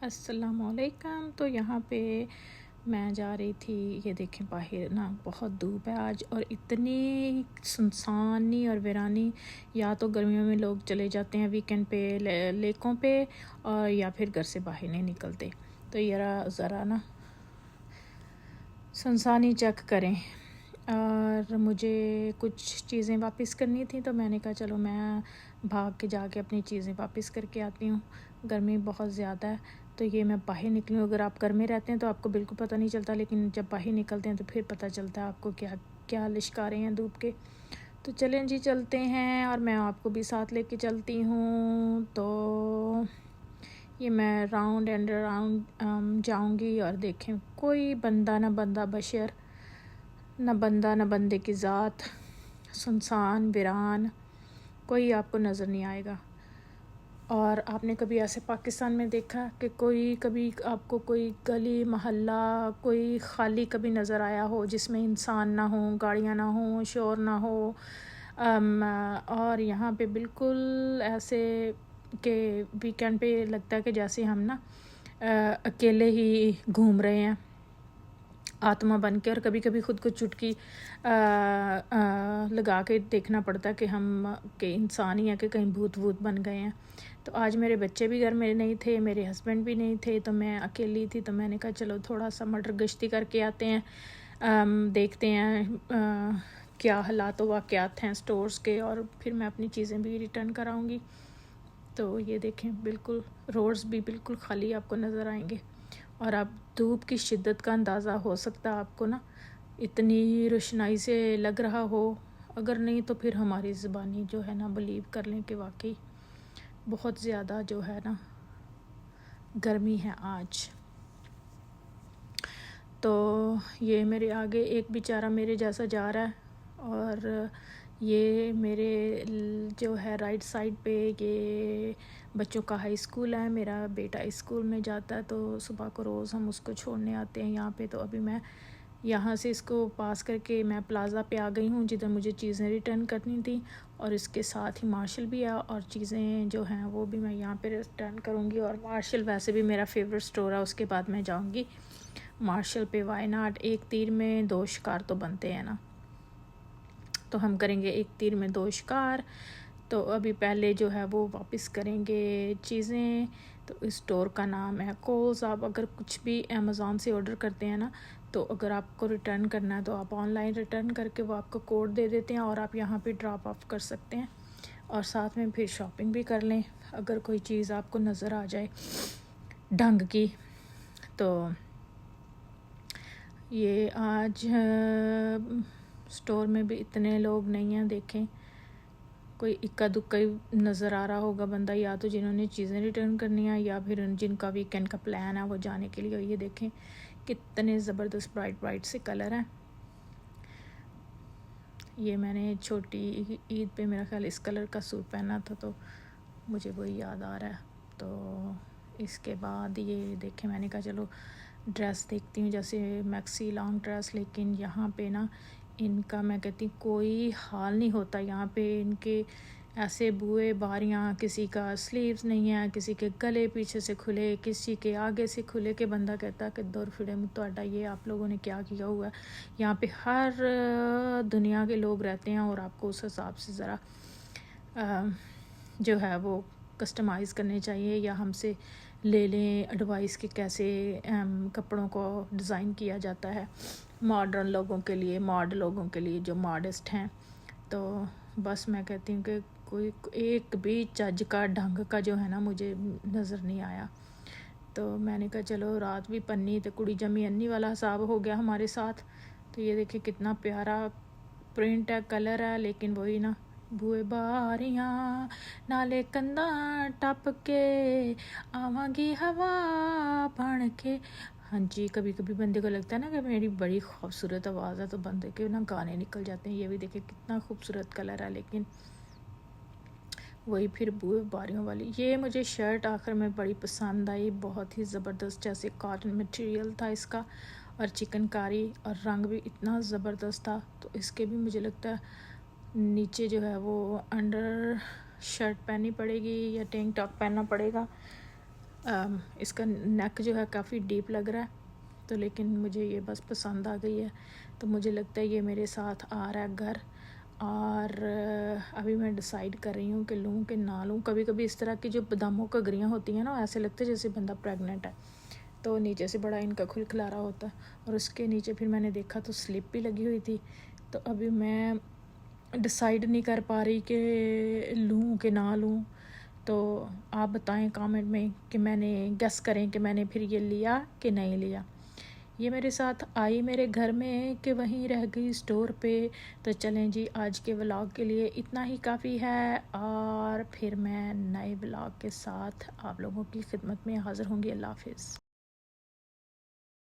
अस्सलामुअलैकुम। तो यहाँ पे मैं जा रही थी, ये देखें बाहर ना बहुत धूप है आज और इतनी सुनसानी और वीरानी। या तो गर्मियों में लोग चले जाते हैं वीकेंड पे लेकों पे, और या फिर घर से बाहर नहीं निकलते। तो ज़रा ना सुनसानी चेक करें। और मुझे कुछ चीज़ें वापस करनी थी, तो मैंने कहा चलो मैं भाग के जाके अपनी चीज़ें वापस करके आती हूँ। गर्मी बहुत ज़्यादा है, तो ये मैं बाहर निकली हूँ। अगर आप घर में रहते हैं तो आपको बिल्कुल पता नहीं चलता, लेकिन जब बाहर निकलते हैं तो फिर पता चलता है आपको क्या क्या लिश्कारे हैं धूप के। तो चलें जी, चलते हैं और मैं आपको भी साथ लेके चलती हूँ। तो ये मैं राउंड एंड राउंड जाऊँगी और देखें कोई बंदा ना बंदा बशर, न बंदा न बंदे की ज़ात, सुनसान वीरान, कोई आपको नज़र नहीं आएगा। और आपने कभी ऐसे पाकिस्तान में देखा कि कभी आपको कोई गली मोहल्ला कोई ख़ाली कभी नज़र आया हो जिसमें इंसान ना हो, गाड़ियाँ ना हो, शोर ना हो? और यहाँ पे बिल्कुल ऐसे कि वीकेंड पे लगता है कि जैसे हम ना अकेले ही घूम रहे हैं आत्मा बन के। और कभी कभी ख़ुद को चुटकी लगा के देखना पड़ता है कि हम के इंसान ही हैं कि कहीं भूत वूत बन गए हैं। तो आज मेरे बच्चे भी घर में नहीं थे, मेरे हस्बैंड भी नहीं थे, तो मैं अकेली थी। तो मैंने कहा चलो थोड़ा सा मटर गश्ती करके आते हैं, देखते हैं क्या हालात व वाक़यात हैं स्टोर्स के, और फिर मैं अपनी चीज़ें भी रिटर्न कराऊँगी। तो ये देखें बिल्कुल रोड्स भी बिल्कुल खाली आपको नज़र आएंगे। और आप धूप की शिद्दत का अंदाज़ा हो सकता है आपको ना, इतनी रोशनाई से लग रहा हो। अगर नहीं तो फिर हमारी ज़ुबानी जो है ना बिलीव कर लें कि वाकई बहुत ज़्यादा जो है ना गर्मी है आज। तो ये मेरे आगे एक बेचारा मेरे जैसा जा रहा है, और ये मेरे जो है राइट साइड पे ये बच्चों का हाई स्कूल है। मेरा बेटा इस स्कूल में जाता है, तो सुबह को रोज़ हम उसको छोड़ने आते हैं यहाँ पे। तो अभी मैं यहाँ से इसको पास करके मैं प्लाज़ा पे आ गई हूँ जिधर मुझे चीज़ें रिटर्न करनी थी, और इसके साथ ही मार्शल भी है, और चीज़ें जो हैं वो भी मैं यहाँ पे रिटर्न करूँगी। और मार्शल वैसे भी मेरा फेवरेट स्टोर है, उसके बाद मैं जाऊँगी मार्शल पे। वाई नॉट, एक तीर में दो शिकार तो बनते हैं ना, तो हम करेंगे एक तीर में दो शिकार। तो अभी पहले जो है वो वापस करेंगे चीज़ें। तो इस स्टोर का नाम है कोल्स। आप अगर कुछ भी अमेज़ॉन से ऑर्डर करते हैं ना, तो अगर आपको रिटर्न करना है तो आप ऑनलाइन रिटर्न करके वो आपको कोड दे देते हैं, और आप यहाँ पे ड्रॉप ऑफ कर सकते हैं, और साथ में फिर शॉपिंग भी कर लें अगर कोई चीज़ आपको नज़र आ जाए ढंग की। तो ये आज स्टोर में भी इतने लोग नहीं हैं, देखें कोई इक्का दुक्का ही नज़र आ रहा होगा बंदा, या तो जिन्होंने चीज़ें रिटर्न करनी है या फिर जिनका वीकेंड का प्लान है वो जाने के लिए। ये देखें कितने ज़बरदस्त ब्राइट ब्राइट से कलर हैं। ये मैंने छोटी ईद पे मेरा ख्याल इस कलर का सूट पहना था, तो मुझे वही याद आ रहा है। तो इसके बाद ये देखें, मैंने कहा चलो ड्रेस देखती हूँ, जैसे मैक्सी लॉन्ग ड्रेस। लेकिन यहाँ पे ना इनका मैं कहती कोई हाल नहीं होता। यहाँ पे इनके ऐसे बुए बारियाँ, किसी का स्लीव्स नहीं है, किसी के गले पीछे से खुले, किसी के आगे से खुले, के बंदा कहता कि दौर फिरे मुतवाडा ये आप लोगों ने क्या किया हुआ है। यहाँ पे हर दुनिया के लोग रहते हैं, और आपको उस हिसाब से ज़रा जो है वो कस्टमाइज़ करने चाहिए, या हमसे ले लें एडवाइस कि कैसे कपड़ों को डिज़ाइन किया जाता है मॉडर्न लोगों के लिए, लोगों के लिए जो मॉडेस्ट हैं। तो बस मैं कहती हूँ कि कोई एक भी चज का ढंग का जो है ना मुझे नज़र नहीं आया। तो मैंने कहा चलो रात भी पन्नी तो कुड़ी जमी अन्नी वाला हिसाब हो गया हमारे साथ। तो ये देखिए कितना प्यारा प्रिंट है, कलर है, लेकिन वही ना बुए बारियां नाले कंधा टप के आवांगी हवा बन के। हाँ जी, कभी कभी बंदे को लगता है ना कि मेरी बड़ी खूबसूरत आवाज़ है, तो बंदे के ना गाने निकल जाते हैं। ये भी देखिए कितना खूबसूरत कलर है, लेकिन वही फिर बुए बारियों वाली। ये मुझे शर्ट आखिर में बड़ी पसंद आई, बहुत ही ज़बरदस्त, जैसे कॉटन मटेरियल था इसका, और चिकनकारी, और रंग भी इतना ज़बरदस्त था। तो इसके भी मुझे लगता है नीचे जो है वो अंडर शर्ट पहननी पड़ेगी या टैंक टॉप पहनना पड़ेगा। इसका नेक जो है काफ़ी डीप लग रहा है, तो लेकिन मुझे ये बस पसंद आ गई है, तो मुझे लगता है ये मेरे साथ आ रहा है घर। और अभी मैं डिसाइड कर रही हूँ कि लूँ कि ना लूँ। कभी कभी इस तरह की जो बादामों कगरियाँ होती हैं ना, ऐसे लगता है जैसे बंदा प्रेग्नेंट है, तो नीचे से बड़ा इनका खुलखुलारा होता है। और उसके नीचे फिर मैंने देखा तो स्लिप भी लगी हुई थी। तो अभी मैं डिसाइड नहीं कर पा रही कि लूँ कि ना लूँ। तो आप बताएं कमेंट में कि मैंने गेस करें कि मैंने फिर ये लिया कि नहीं लिया। ये मेरे साथ आई मेरे घर में कि वहीं रह गई स्टोर पे। तो चलें जी, आज के व्लॉग के लिए इतना ही काफ़ी है, और फिर मैं नए व्लॉग के साथ आप लोगों की खिदमत में हाज़िर होंगी। अल्लाह हाफ़िज़।